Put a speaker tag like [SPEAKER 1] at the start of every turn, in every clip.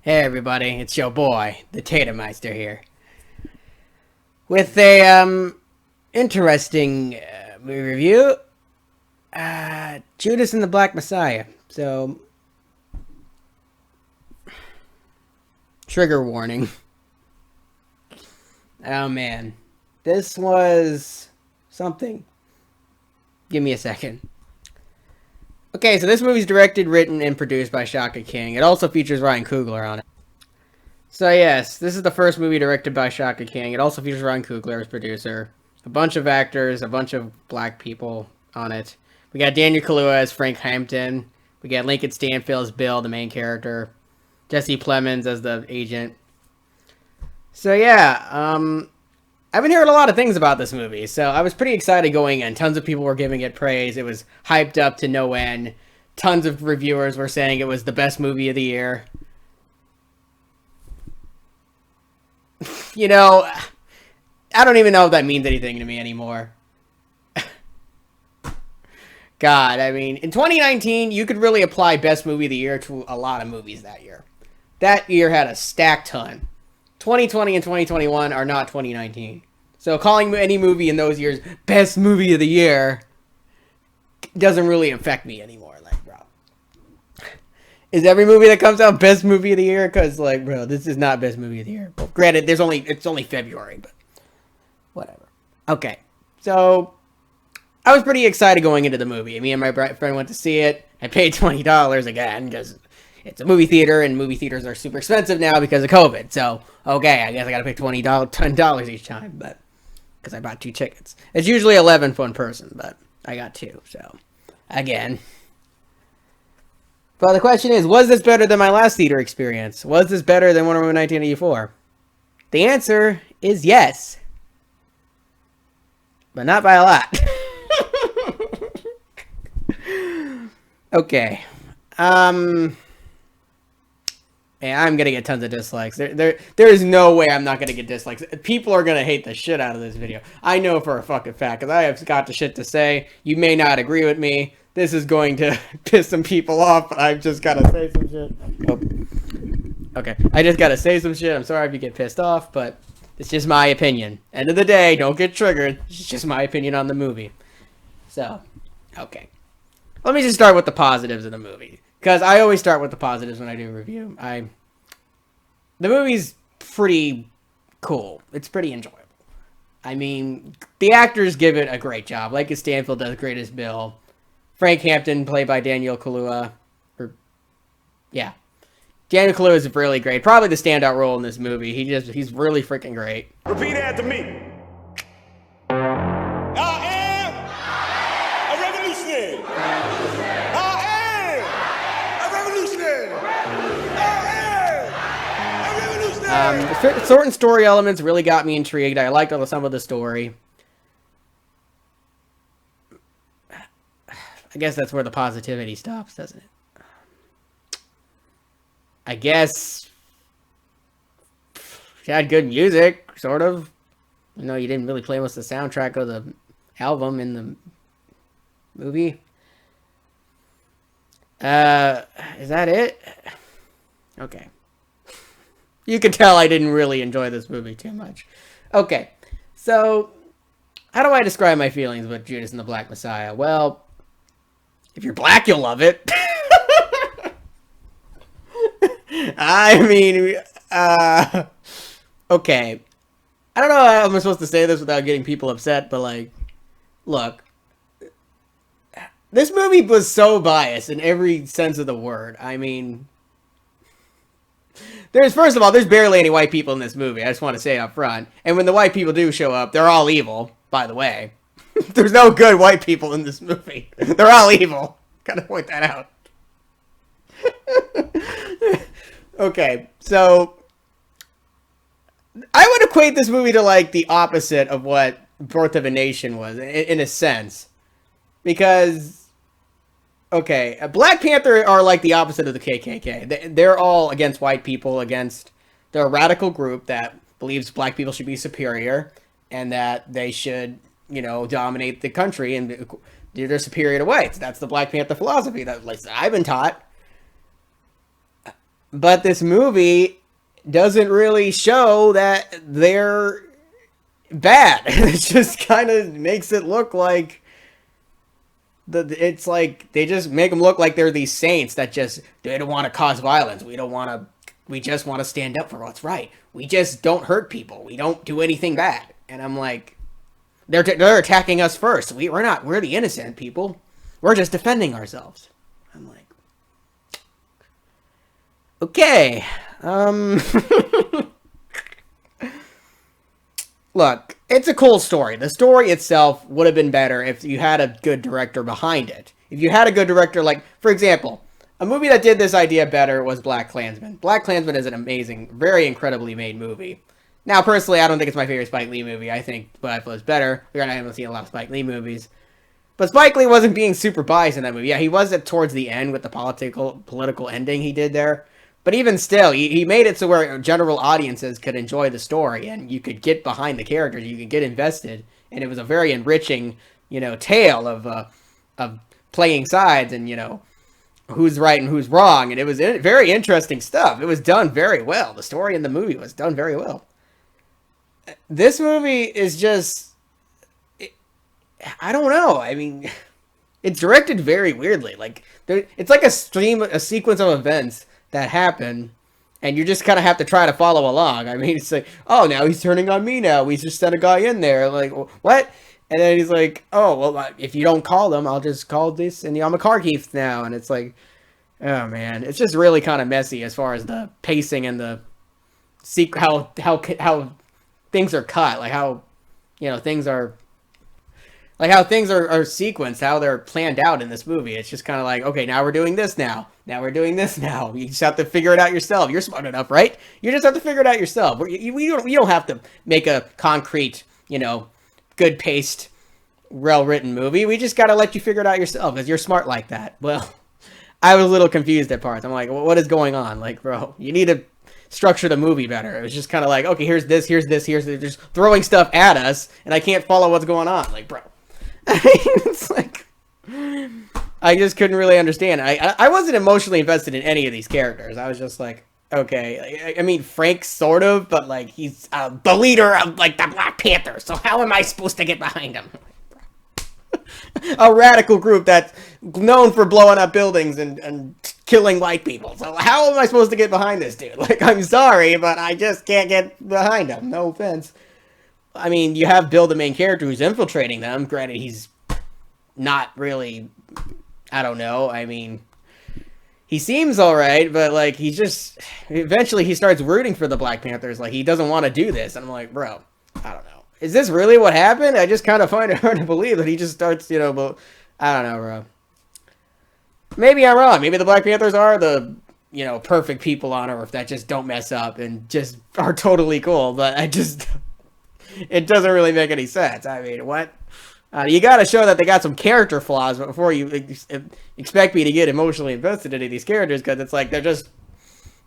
[SPEAKER 1] Hey everybody, it's your boy, the Tatermeister here, with a interesting movie review. Judas and the Black Messiah. So, trigger warning. Oh man, this was something. Give me a second. Okay, so this movie's directed, written, and produced by Shaka King. It also features Ryan Coogler on it. So yes, this is the first movie directed by Shaka King. It also features Ryan Coogler as producer. A bunch of actors, a bunch of black people on it. We got Daniel Kaluuya as Frank Hampton. We got Lincoln Stanfield as Bill, the main character. Jesse Plemons as the agent. So yeah, I've been hearing a lot of things about this movie, so I was pretty excited going in. Tons of people were giving it praise. It was hyped up to no end. Tons of reviewers were saying it was the best movie of the year. You know, I don't even know if that means anything to me anymore. God, I mean, in 2019, you could really apply best movie of the year to a lot of movies that year. That year had a stacked ton. 2020 and 2021 are not 2019. So calling any movie in those years best movie of the year doesn't really affect me anymore. Like, bro, is every movie that comes out best movie of the year? Because, like, bro, this is not best movie of the year. Well, granted, it's only February, but whatever. Okay, so I was pretty excited going into the movie. Me and my friend went to see it. I paid $20 again because it's a movie theater, and movie theaters are super expensive now because of COVID. So, okay, I guess I got to pay $10 each time, but because I bought 2 tickets. It's usually $11 for one person, but I got 2. So, again. But the question is, was this better than my last theater experience? Was this better than Wonder Woman 1984? The answer is yes. But not by a lot. Okay. Man, I'm gonna get tons of dislikes. There is no way I'm not gonna get dislikes. People are gonna hate the shit out of this video. I know for a fucking fact, because I have got the shit to say. You may not agree with me. This is going to piss some people off, but I've just gotta say some shit. Oh. Okay, I just gotta say some shit. I'm sorry if you get pissed off, but it's just my opinion. End of the day, don't get triggered. It's just my opinion on the movie. So, okay. Let me just start with the positives of the movie. Because I always start with the positives when I do a review. The movie's pretty cool. It's pretty enjoyable. I mean, the actors give it a great job. Lincoln Stanfield does great as Bill. Frank Hampton, played by Daniel Kaluuya. Yeah. Daniel Kaluuya is really great. Probably the standout role in this movie. He's really freaking great.
[SPEAKER 2] Repeat after me. I am a revolutionary.
[SPEAKER 1] Certain story elements really got me intrigued. I liked some of the story. I guess that's where the positivity stops, doesn't it? I guess she had good music, sort of. You know, you didn't really play most of the soundtrack of the album in the movie. Is that it? Okay. You can tell I didn't really enjoy this movie too much. Okay, so how do I describe my feelings with Judas and the Black Messiah? Well, if you're black, you'll love it. I mean, okay. I don't know how I'm supposed to say this without getting people upset, but, like, look. This movie was so biased in every sense of the word. I mean, first of all, there's barely any white people in this movie. I just want to say up front. And when the white people do show up, they're all evil, by the way. There's no good white people in this movie. They're all evil. Gotta point that out. Okay, so I would equate this movie to, like, the opposite of what Birth of a Nation was, in a sense. Because, okay, Black Panther are like the opposite of the KKK. They're all against white people, they're a radical group that believes black people should be superior and that they should, you know, dominate the country and they're superior to whites. That's the Black Panther philosophy that, like, I've been taught. But this movie doesn't really show that they're bad. It just kind of makes it look like it's like they just make them look like they're these saints that just they don't want to cause violence. We just want to stand up for what's right. We just don't hurt people. We don't do anything bad. And I'm like, they're attacking us first. We're the innocent people. We're just defending ourselves. I'm like, okay. Look, it's a cool story. The story itself would have been better if you had a good director behind it. If you had a good director, like, for example, a movie that did this idea better was BlacKkKlansman. BlacKkKlansman is an amazing, very incredibly made movie. Now, personally, I don't think it's my favorite Spike Lee movie. I think Black was better. I haven't seen a lot of Spike Lee movies. But Spike Lee wasn't being super biased in that movie. Yeah, he was towards the end with the political ending he did there. But even still, he made it so where general audiences could enjoy the story and you could get behind the characters, you could get invested, and it was a very enriching, tale of playing sides and who's right and who's wrong, and it was very interesting stuff. It was done very well. The story in the movie was done very well. This movie is just, I don't know. I mean, it's directed very weirdly. Like it's like a sequence of events that happen, and you just kind of have to try to follow along. I mean, it's like, oh, now he's turning on me now. We just sent a guy in there. Like, what? And then he's like, oh, well, if you don't call them, I'll just call this, and I'm a car thief now. And it's like, oh, man. It's just really kind of messy as far as the pacing and the how things are cut. Like, how, things are... Like how things are sequenced, how they're planned out in this movie. It's just kind of like, okay, now we're doing this now. Now we're doing this now. You just have to figure it out yourself. You're smart enough, right? You just have to figure it out yourself. You don't have to make a concrete, good paced, well-written movie. We just got to let you figure it out yourself because you're smart like that. Well, I was a little confused at parts. I'm like, what is going on? Like, bro, you need to structure the movie better. It was just kind of like, okay, here's this. They're just throwing stuff at us, and I can't follow what's going on. Like, bro. It's like, I just couldn't really understand. I wasn't emotionally invested in any of these characters. I was just like, okay. I mean, Frank sort of, but like he's the leader of like the Black Panther. So how am I supposed to get behind him? A radical group that's known for blowing up buildings and killing white people. So how am I supposed to get behind this dude? Like, I'm sorry, but I just can't get behind him. No offense. I mean, you have Bill, the main character, who's infiltrating them. Granted, he's not really, I don't know. I mean, he seems all right, but like eventually he starts rooting for the Black Panthers. Like, he doesn't want to do this. And I'm like, bro, I don't know. Is this really what happened? I just kind of find it hard to believe that he just starts, but I don't know, bro. Maybe I'm wrong. Maybe the Black Panthers are the, perfect people on Earth that just don't mess up and just are totally cool. But it doesn't really make any sense. I mean, what? You got to show that they got some character flaws before you expect me to get emotionally invested in any of these characters, because it's like they're just...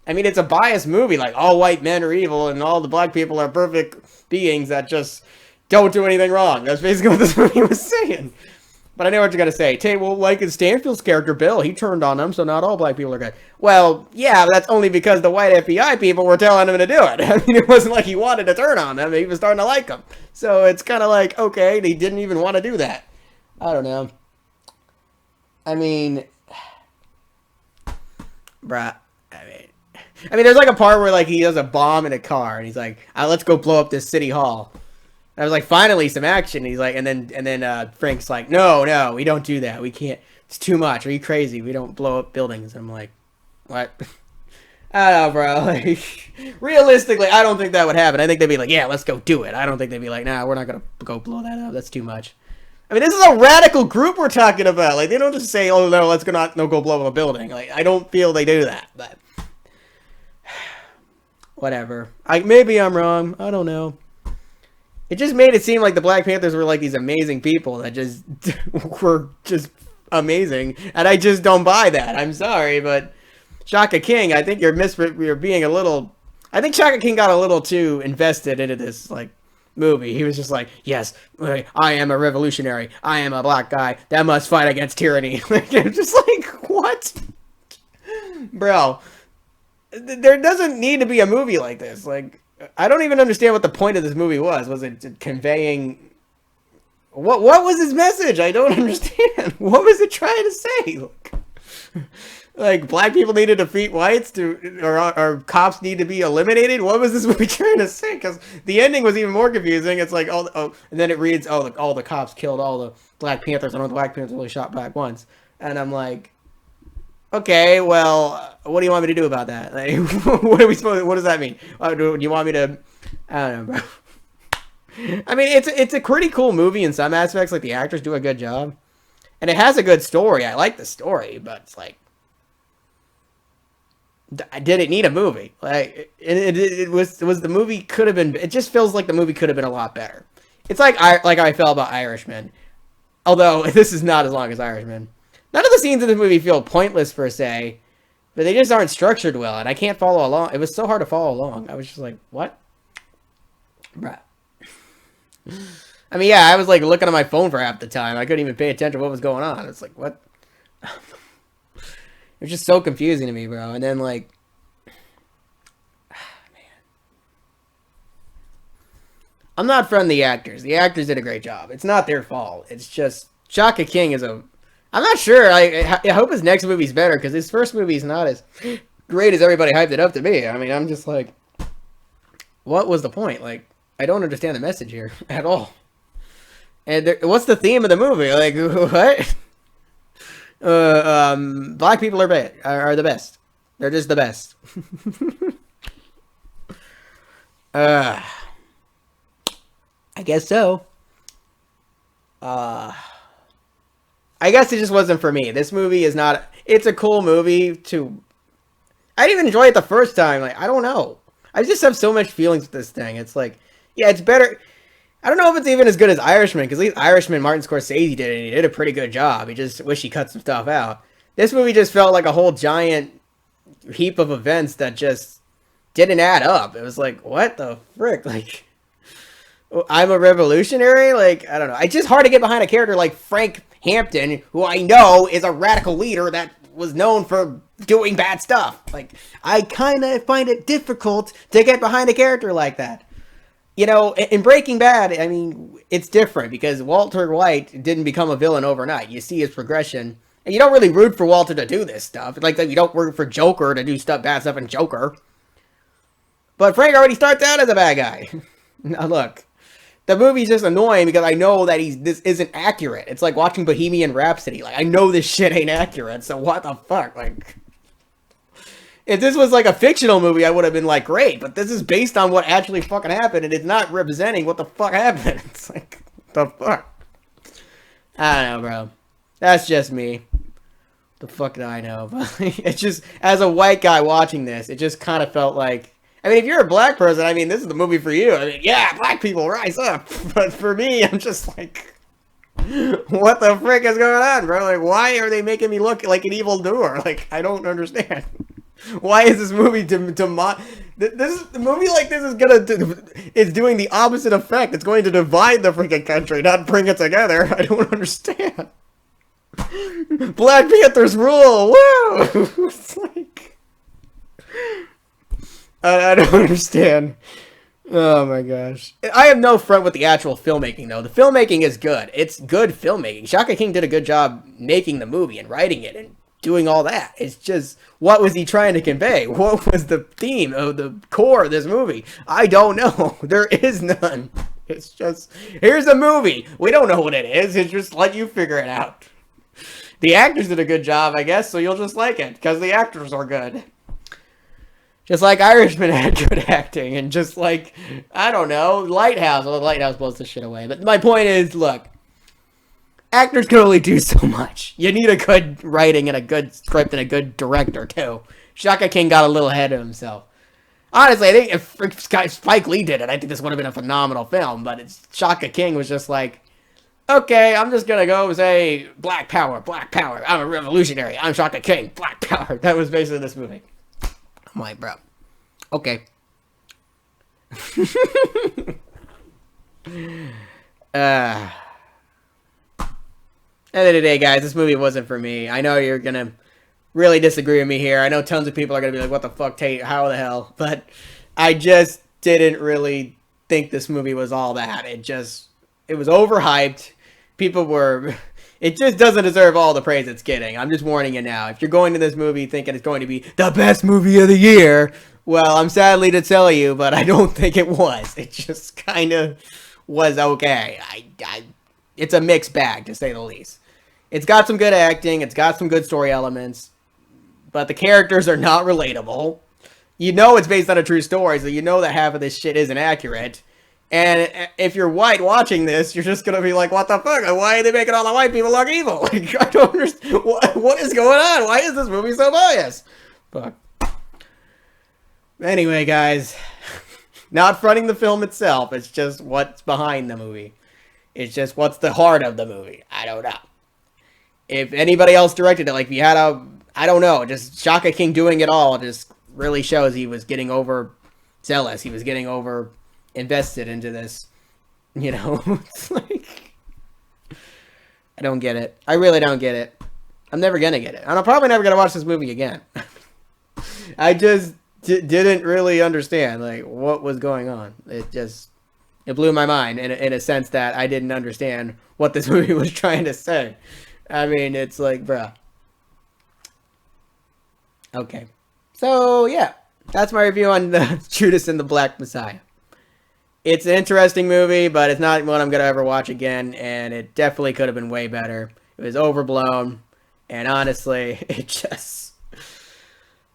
[SPEAKER 1] I mean, it's a biased movie. Like, all white men are evil and all the black people are perfect beings that just don't do anything wrong. That's basically what this movie was saying. But I know what you're going to say. Well, like in Stanfield's character, Bill, he turned on them, so not all black people are good. Well, yeah, that's only because the white FBI people were telling him to do it. I mean, it wasn't like he wanted to turn on them. He was starting to like them. So it's kind of like, okay, he didn't even want to do that. I don't know. I mean, bruh, I mean, there's like a part where like he does a bomb in a car, and he's like, let's go blow up this city hall. I was like, finally, some action. He's like, and then Frank's like, no, we don't do that. We can't. It's too much. Are you crazy? We don't blow up buildings. And I'm like, what? I don't know, bro. Like, realistically, I don't think that would happen. I think they'd be like, yeah, let's go do it. I don't think they'd be like, nah, we're not gonna go blow that up. That's too much. I mean, this is a radical group we're talking about. Like, they don't just say, oh no, let's go blow up a building. Like, I don't feel they do that. But whatever. Maybe I'm wrong. I don't know. It just made it seem like the Black Panthers were like these amazing people that just were just amazing, and I just don't buy that. I'm sorry, but Shaka King, I think you're being a little... I think Shaka King got a little too invested into this like movie. He was just like, yes, I am a revolutionary. I am a black guy that must fight against tyranny. Like, just like, what? Bro. There doesn't need to be a movie like this. Like, I don't even understand what the point of this movie was. Was it conveying... What was his message? I don't understand. What was it trying to say? Like black people need to defeat whites or cops need to be eliminated? What was this movie trying to say? Because the ending was even more confusing. It's like, and then it reads, all the cops killed all the Black Panthers. I know the Black Panthers only shot back once. And I'm like, okay, well, what do you want me to do about that? Like, what does that mean? Do you want me to, I don't know, bro. I mean, it's a pretty cool movie in some aspects. Like, the actors do a good job. And it has a good story. I like the story, but it's like, did it need a movie? Like, it was the movie could have been, it just feels like the movie could have been a lot better. It's like I felt about Irishman. Although, this is not as long as Irishman. None of the scenes in this movie feel pointless per se, but they just aren't structured well, and I can't follow along. It was so hard to follow along. I was just like, what? Bruh. I mean, yeah, I was like looking at my phone for half the time. I couldn't even pay attention to what was going on. It's like, what? It was just so confusing to me, bro. And then, like, man. I'm not from the actors. The actors did a great job. It's not their fault. It's just, Shaka King is a... I'm not sure. I hope his next movie's better, because his first movie's not as great as everybody hyped it up to be. I mean, I'm just like, what was the point? Like, I don't understand the message here at all. And what's the theme of the movie? Like, what? Black people are the best. They're just the best. I guess so. I guess it just wasn't for me. This movie is not... It's a cool movie to... I didn't even enjoy it the first time. Like, I don't know. I just have so much feelings with this thing. It's like... Yeah, it's better... I don't know if it's even as good as Irishman, because at least Irishman, Martin Scorsese did it, and he did a pretty good job. He just wish he cut some stuff out. This movie just felt like a whole giant heap of events that just didn't add up. It was like, what the frick? Like... I'm a revolutionary? Like, I don't know. It's just hard to get behind a character like Frank Hampton, who I know is a radical leader that was known for doing bad stuff. Like, I kind of find it difficult to get behind a character like that. You know, in Breaking Bad, I mean, it's different because Walter White didn't become a villain overnight. You see his progression. And you don't really root for Walter to do this stuff. Like, you don't root for Joker to do bad stuff in Joker. But Frank already starts out as a bad guy. Now, look. The movie's just annoying because I know that this isn't accurate. It's like watching Bohemian Rhapsody. Like, I know this shit ain't accurate, so what the fuck? Like, if this was like a fictional movie, I would have been like, great, but this is based on what actually fucking happened, and it's not representing what the fuck happened. It's like, the fuck? I don't know, bro. That's just me. The fuck do I know? But it's just, as a white guy watching this, it just kind of felt like, I mean, if you're a black person, I mean, this is the movie for you. I mean, yeah, black people, rise up. But for me, I'm just like, what the frick is going on, bro? Like, why are they making me look like an evildoer? Like, I don't understand. Why is this movie the movie like this is doing the opposite effect. It's going to divide the freaking country, not bring it together. I don't understand. Black Panthers rule. Woo! It's like, I don't understand. Oh my gosh. I have no front with the actual filmmaking, though. The filmmaking is good. It's good filmmaking. Shaka King did a good job making the movie and writing it and doing all that. It's just, what was he trying to convey? What was the theme of the core of this movie? I don't know. There is none. It's just, here's a movie. We don't know what it is. It's just let you figure it out. The actors did a good job, I guess, so you'll just like it, because the actors are good. Just like Irishman had good acting, and just like, I don't know, Lighthouse. Well, Lighthouse blows the shit away. But my point is, look, actors can only do so much. You need a good writing and a good script and a good director, too. Shaka King got a little ahead of himself. Honestly, I think if Spike Lee did it, I think this would have been a phenomenal film. But Shaka King was just like, okay, I'm just going to go say, Black Power, Black Power. I'm a revolutionary. I'm Shaka King, Black Power. That was basically this movie. I'm like, bro, okay. End of the day, guys, this movie wasn't for me. I know you're gonna really disagree with me here. I know tons of people are gonna be like, "What the fuck, Tate? How the hell?" But I just didn't really think this movie was all that. It was overhyped. People were. It just doesn't deserve all the praise it's getting. I'm just warning you now. If you're going to this movie thinking it's going to be the best movie of the year, well, I'm sadly to tell you, but I don't think it was. It just kind of was okay. It's a mixed bag, to say the least. It's got some good acting. It's got some good story elements. But the characters are not relatable. You know it's based on a true story, so you know that half of this shit isn't accurate. And if you're white watching this, you're just gonna be like, what the fuck? Why are they making all the white people look evil? Like, I don't understand. What is going on? Why is this movie so biased? Fuck. Anyway, guys. Not fronting the film itself. It's just what's behind the movie. It's just what's the heart of the movie. I don't know. If anybody else directed it, like if you had I don't know, just Shaka King doing it all just really shows he was getting over zealous. He was getting over invested into this, you know. It's like, I don't get it. I really don't get it. I'm never gonna get it. And I'm probably never gonna watch this movie again. I just didn't really understand like what was going on. It blew my mind in a sense that I didn't understand what this movie was trying to say. I mean, it's like, bruh. Okay. So, yeah. That's my review on the Judas and the Black Messiah. It's an interesting movie, but it's not one I'm going to ever watch again, and it definitely could have been way better. It was overblown, and honestly, it just...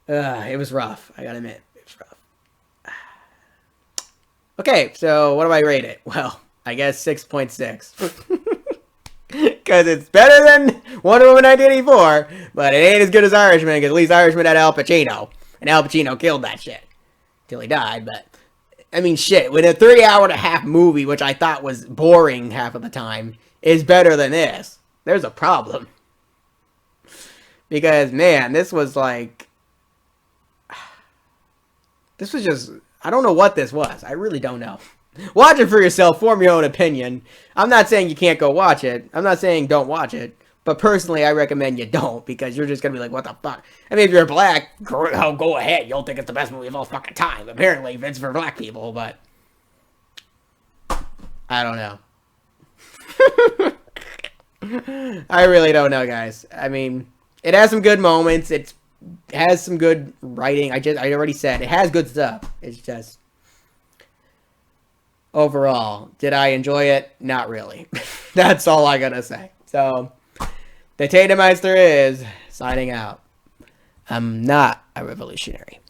[SPEAKER 1] it was rough, I gotta admit. It was rough. Okay, so what do I rate it? Well, I guess 6.6. Because it's better than Wonder Woman 1984, but it ain't as good as Irishman, because at least Irishman had Al Pacino, and Al Pacino killed that shit. Till he died, but... I mean, shit, with a 3.5-hour movie, which I thought was boring half of the time, is better than this. There's a problem. Because, man, this was like... This was just... I don't know what this was. I really don't know. Watch it for yourself. Form your own opinion. I'm not saying you can't go watch it. I'm not saying don't watch it. But personally, I recommend you don't, because you're just going to be like, what the fuck? I mean, if you're black, go ahead. You'll think it's the best movie of all fucking time. Apparently, if it's for black people, but... I don't know. I really don't know, guys. I mean, it has some good moments. It has some good writing. I already said, it has good stuff. It's just... Overall, did I enjoy it? Not really. That's all I gotta say. So... The Tatemeister is signing out. I'm not a revolutionary.